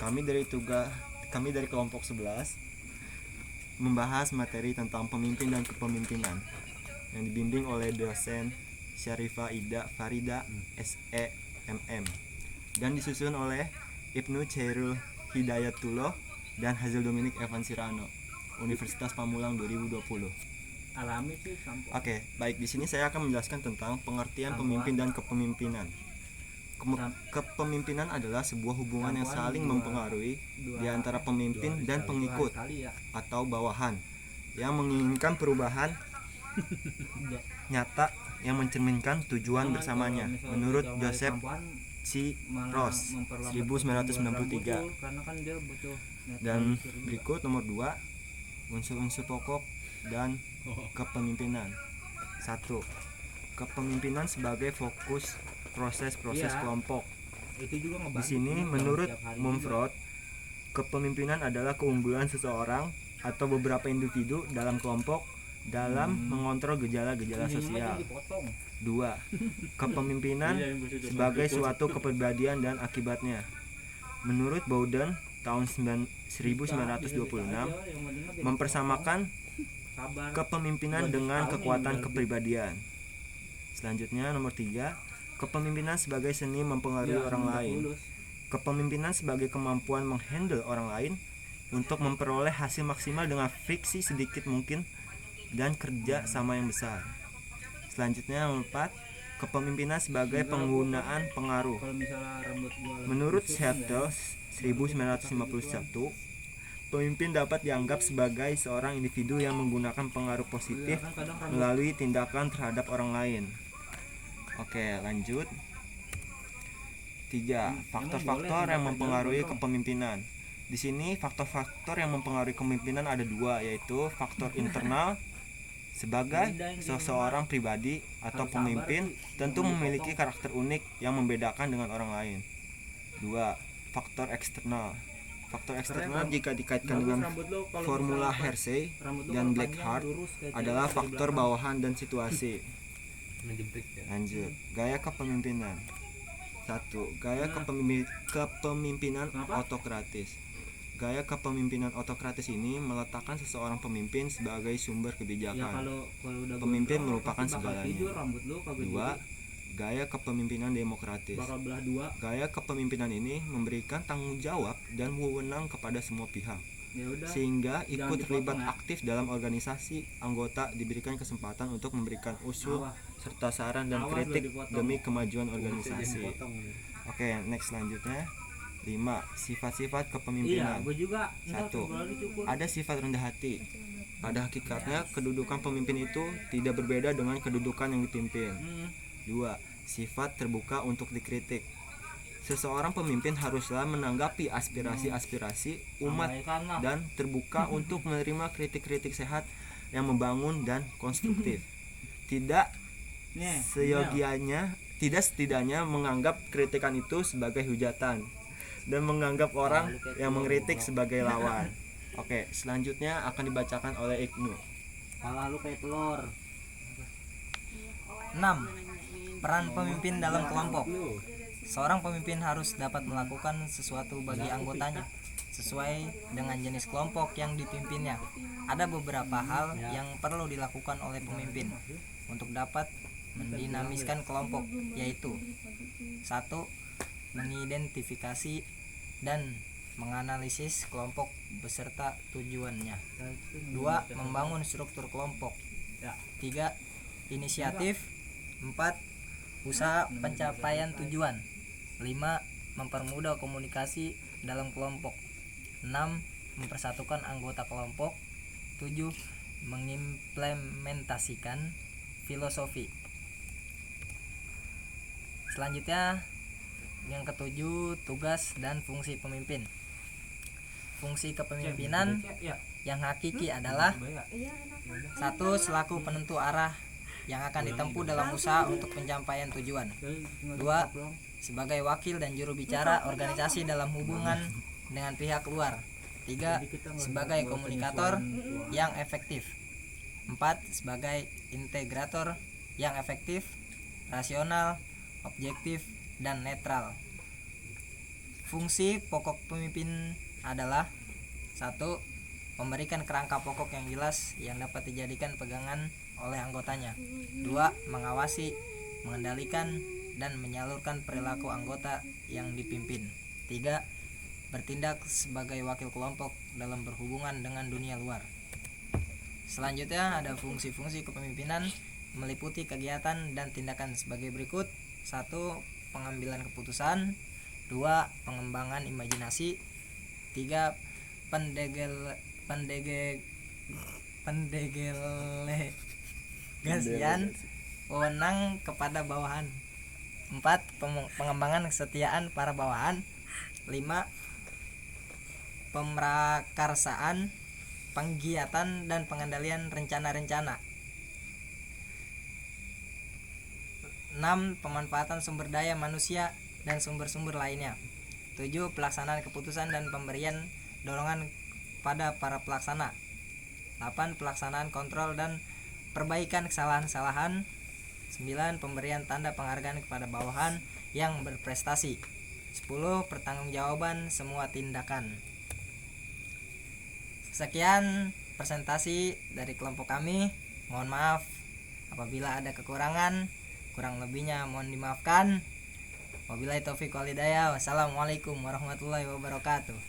Kami dari kelompok 11 membahas materi tentang pemimpin dan kepemimpinan yang dibimbing oleh dosen Syarifah Ida Farida SE MM dan disusun oleh Ibnu Chairul Hidayatullah dan Hazel Dominic Evan Sirano, Universitas Pamulang 2020. Alami sih sampo. Oke, baik, di sini saya akan menjelaskan tentang pengertian pemimpin dan kepemimpinan. Kepemimpinan adalah sebuah hubungan yang saling mempengaruhi di antara pemimpin dan pengikut atau bawahan yang menginginkan perubahan nyata yang mencerminkan tujuan bersamanya. Menurut Joseph C. Ross 1993. Dan berikut nomor 2, unsur-unsur pokok dan kepemimpinan. 1. Kepemimpinan sebagai fokus proses-proses kelompok. Di sini menurut Mumford, kepemimpinan adalah keunggulan seseorang atau beberapa individu dalam kelompok dalam mengontrol gejala-gejala sosial. 2. Kepemimpinan sebagai suatu kepribadian dan akibatnya. Menurut Bowden tahun 1926 mempersamakan kepemimpinan dengan kekuatan kepribadian. Selanjutnya nomor 3, kepemimpinan sebagai seni mempengaruhi orang lain. Kepemimpinan sebagai kemampuan menghandle orang lain untuk memperoleh hasil maksimal dengan friksi sedikit mungkin dan kerja sama yang besar. Selanjutnya nomor 4, kepemimpinan sebagai penggunaan pengaruh. Menurut Seattle 1951, pemimpin dapat dianggap sebagai seorang individu yang menggunakan pengaruh positif melalui tindakan terhadap orang lain. Oke, lanjut. 3. Faktor-faktor yang mempengaruhi kepemimpinan. Di sini faktor-faktor yang mempengaruhi kepemimpinan ada 2, yaitu faktor internal. Sebagai seseorang pribadi atau pemimpin tentu memiliki karakter unik yang membedakan dengan orang lain. 2. Faktor eksternal. Faktor eksternal jika dikaitkan dengan formula Hersey dan Blackhart adalah faktor bawahan dan situasi. Lanjut, gaya kepemimpinan. 1. Gaya kepemimpinan autokratis. Gaya kepemimpinan autokratis ini meletakkan seseorang pemimpin sebagai sumber kebijakan. Pemimpin merupakan segalanya. 2. Gaya kepemimpinan demokratis. Gaya kepemimpinan ini memberikan tanggung jawab dan wewenang kepada semua pihak, sehingga ikut terlibat aktif dalam organisasi. Anggota diberikan kesempatan untuk memberikan usul serta saran dan kritik demi kemajuan organisasi. Oke, next selanjutnya. 5. Sifat-sifat kepemimpinan. 1. Ada sifat rendah hati. Pada hakikatnya kedudukan pemimpin itu tidak berbeda dengan kedudukan yang dipimpin. 2. Sifat terbuka untuk dikritik. Seseorang pemimpin haruslah menanggapi aspirasi-aspirasi umat dan terbuka untuk menerima kritik-kritik sehat yang membangun dan konstruktif. Tidak setidaknya menganggap kritikan itu sebagai hujatan dan menganggap orang yang mengkritik sebagai lawan. Oke, selanjutnya akan dibacakan oleh Ibnu. Lalu kayak telur. 6. Peran pemimpin dalam kelompok. Seorang pemimpin harus dapat melakukan sesuatu bagi anggotanya sesuai dengan jenis kelompok yang dipimpinnya. Ada beberapa hal yang perlu dilakukan oleh pemimpin untuk dapat mendinamiskan kelompok, yaitu 1. Mengidentifikasi dan menganalisis kelompok beserta tujuannya. 2. Membangun struktur kelompok. 3. Inisiatif. 4. Usaha pencapaian tujuan. 5. Mempermudah komunikasi dalam kelompok. 6. Mempersatukan anggota kelompok. 7. Mengimplementasikan filosofi. Selanjutnya yang ketujuh, tugas dan fungsi pemimpin. Fungsi kepemimpinan yang hakiki adalah 1. Selaku penentu arah yang akan ditempuh dalam usaha untuk pencapaian tujuan. 2. Sebagai wakil dan juru bicara organisasi dalam hubungan dengan pihak luar. 3. Sebagai komunikator yang efektif. 4. Sebagai integrator yang efektif, rasional, objektif, dan netral. Fungsi pokok pemimpin adalah: 1. Memberikan kerangka pokok yang jelas yang dapat dijadikan pegangan oleh anggotanya. 2. Mengawasi, mengendalikan, dan menyalurkan perilaku anggota yang dipimpin. 3. Bertindak sebagai wakil kelompok dalam berhubungan dengan dunia luar. Selanjutnya ada fungsi-fungsi kepemimpinan, meliputi kegiatan dan tindakan sebagai berikut. 1. Pengambilan keputusan. 2. Pengembangan imajinasi. 3. Pendelegasian wewenang kepada bawahan. 4. Pengembangan kesetiaan para bawahan. 5. Pemrakarsaan, penggiatan dan pengendalian rencana-rencana. 6. Pemanfaatan sumber daya manusia dan sumber-sumber lainnya. 7. Pelaksanaan keputusan dan pemberian dorongan pada para pelaksana. 8. Pelaksanaan kontrol dan perbaikan kesalahan-kesalahan. 9. Pemberian tanda penghargaan kepada bawahan yang berprestasi. 10. Pertanggungjawaban semua tindakan. Sekian presentasi dari kelompok kami. Mohon maaf apabila ada kekurangan, kurang lebihnya mohon dimaafkan. Wabillahi taufiq wal hidayah. Wassalamualaikum warahmatullahi wabarakatuh.